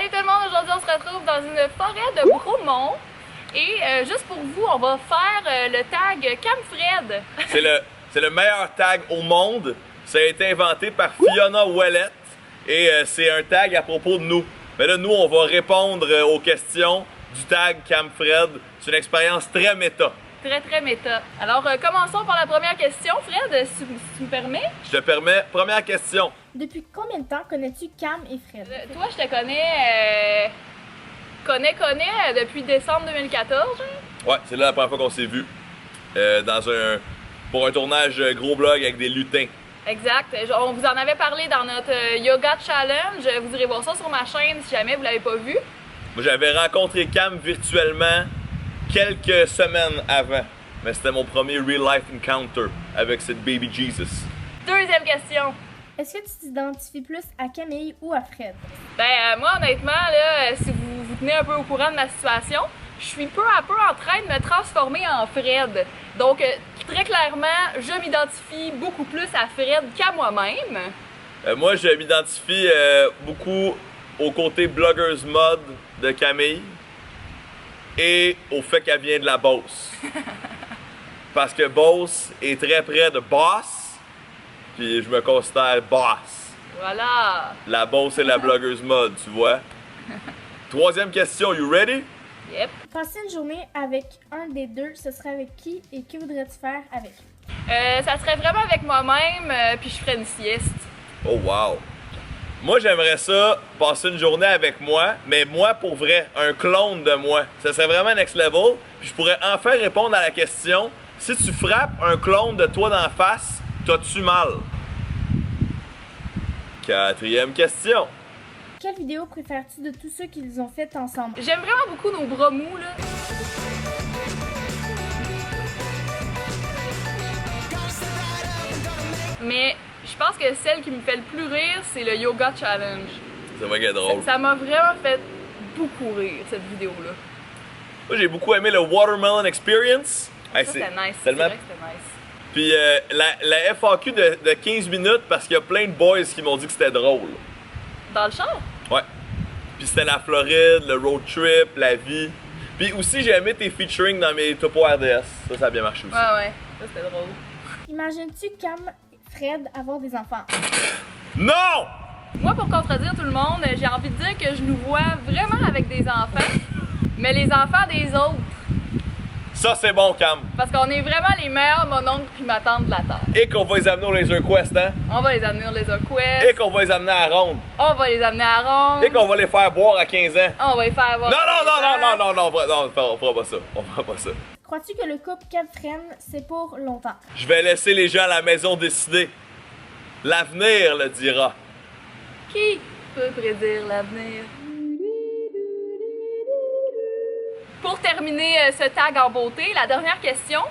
Salut tout le monde, aujourd'hui on se retrouve dans une forêt de Bromont et juste pour vous, on va faire le tag Camfred. C'est le meilleur tag au monde. Ça a été inventé par Fiona Ouellette et c'est un tag à propos de nous. Mais là, nous, on va répondre aux questions du tag Camfred. C'est une expérience très méta. Très méta. Alors commençons par la première question, Fred, si tu me permets. Je te permets, première question. Depuis combien de temps connais-tu Cam et Fred? Toi, je te connais, depuis décembre 2014. Ouais, c'est là la première fois qu'on s'est vus. Pour un tournage gros blog avec des lutins. Exact. On vous en avait parlé dans notre Yoga Challenge. Vous irez voir ça sur ma chaîne si jamais vous l'avez pas vu. Moi, j'avais rencontré Cam virtuellement quelques semaines avant. Mais c'était mon premier real-life encounter avec cette baby Jesus. Deuxième question. Est-ce que tu t'identifies plus à Camille ou à Fred? Moi, honnêtement, là, si vous tenez un peu au courant de ma situation, je suis peu à peu en train de me transformer en Fred. Donc, très clairement, je m'identifie beaucoup plus à Fred qu'à moi-même. Moi, je m'identifie beaucoup au côté bloggers mode de Camille et au fait qu'elle vient de la Beauce. Parce que Beauce est très près de Boss, puis je me considère Boss. Voilà. La Beauce et la bloggers mode, tu vois. Troisième question, you ready? Yep. Passer une journée avec un des deux, ce serait avec qui et que voudrais-tu faire avec? Ça serait vraiment avec moi-même, puis je ferais une sieste. Oh wow! Moi, j'aimerais ça, passer une journée avec moi, mais moi, pour vrai, un clone de moi. Ça serait vraiment next level, puis je pourrais enfin répondre à la question, si tu frappes un clone de toi d'en face, t'as-tu mal? Quatrième question. Quelle vidéo préfères-tu de tous ceux qu'ils ont fait ensemble? J'aime vraiment beaucoup nos bras mous, là. Mais je pense que celle qui me fait le plus rire, c'est le Yoga Challenge. Ça va être drôle. Ça m'a vraiment fait beaucoup rire, cette vidéo-là. Moi, j'ai beaucoup aimé le Watermelon Experience. Hey, Ça, c'était nice. tellement... C'est vrai que c'était nice. Puis la FAQ de 15 minutes, parce qu'il y a plein de boys qui m'ont dit que c'était drôle. Dans le char? Ouais. Puis c'était la Floride, le road trip, la vie. Puis aussi, j'ai aimé tes featuring dans mes Topo RDS. Ça a bien marché aussi. Ouais. Ça, c'était drôle. Imagines-tu Cam et Fred avoir des enfants? Non! Moi, pour contredire tout le monde, j'ai envie de dire que je nous vois vraiment avec des enfants, mais les enfants des autres. Ça, c'est bon, Cam. Parce qu'on est vraiment les meilleurs mononcles puis ma tante de la Terre. Et qu'on va les amener au Laser Quest, hein? On va les amener au Laser Et Quest. qu'on va les amener à Ronde. On va les amener à Ronde. Et qu'on va les faire boire à 15 ans. On va les faire voir. Non, on fera pas ça. On fera pas ça. Crois-tu que le couple Cam-Fred, c'est pour longtemps? Je vais laisser les gens à la maison décider. L'avenir le dira. Qui peut prédire l'avenir? Pour terminer ce tag en beauté, la dernière question.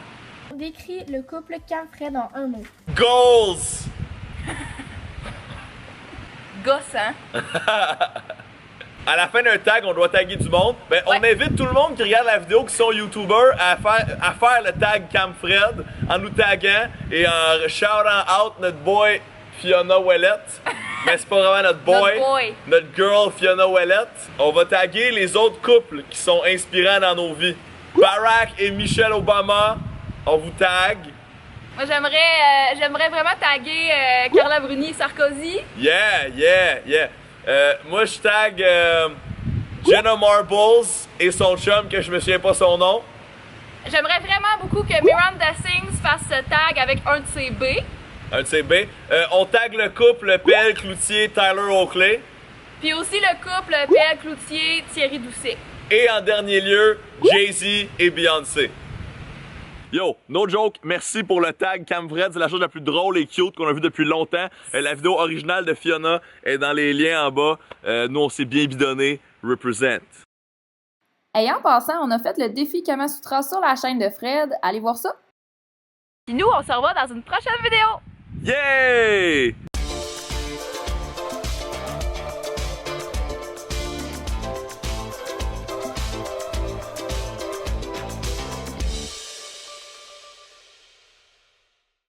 Décris le couple Cam-Fred en un mot. Goals! Gossant. À la fin d'un tag, on doit taguer du monde. Ben, on invite tout le monde qui regarde la vidéo, qui sont YouTubers, à faire le tag Camfred en nous taguant et en shoutant out notre boy Fiona Ouellette. Mais c'est pas vraiment notre boy. Notre girl Fiona Ouellette. On va taguer les autres couples qui sont inspirants dans nos vies. Barack et Michelle Obama, on vous tag. Moi, j'aimerais vraiment taguer Carla Bruni et Sarkozy. Yeah. Moi, je tag Jenna Marbles et son chum, que je me souviens pas son nom. J'aimerais vraiment beaucoup que Miranda Sings fasse ce tag avec un de ses B. Un de ses B. On tag le couple PL Cloutier, Tyler Oakley. Puis aussi le couple PL Cloutier, Thierry Doucet. Et en dernier lieu, Jay-Z et Beyoncé. Yo, no joke, merci pour le tag Camfred, c'est la chose la plus drôle et cute qu'on a vue depuis longtemps. La vidéo originale de Fiona est dans les liens en bas. Nous, on s'est bien bidonné. Represent. Et en passant, on a fait le défi Kamasutra sur la chaîne de Fred. Allez voir ça. Puis nous, on se revoit dans une prochaine vidéo. Yay!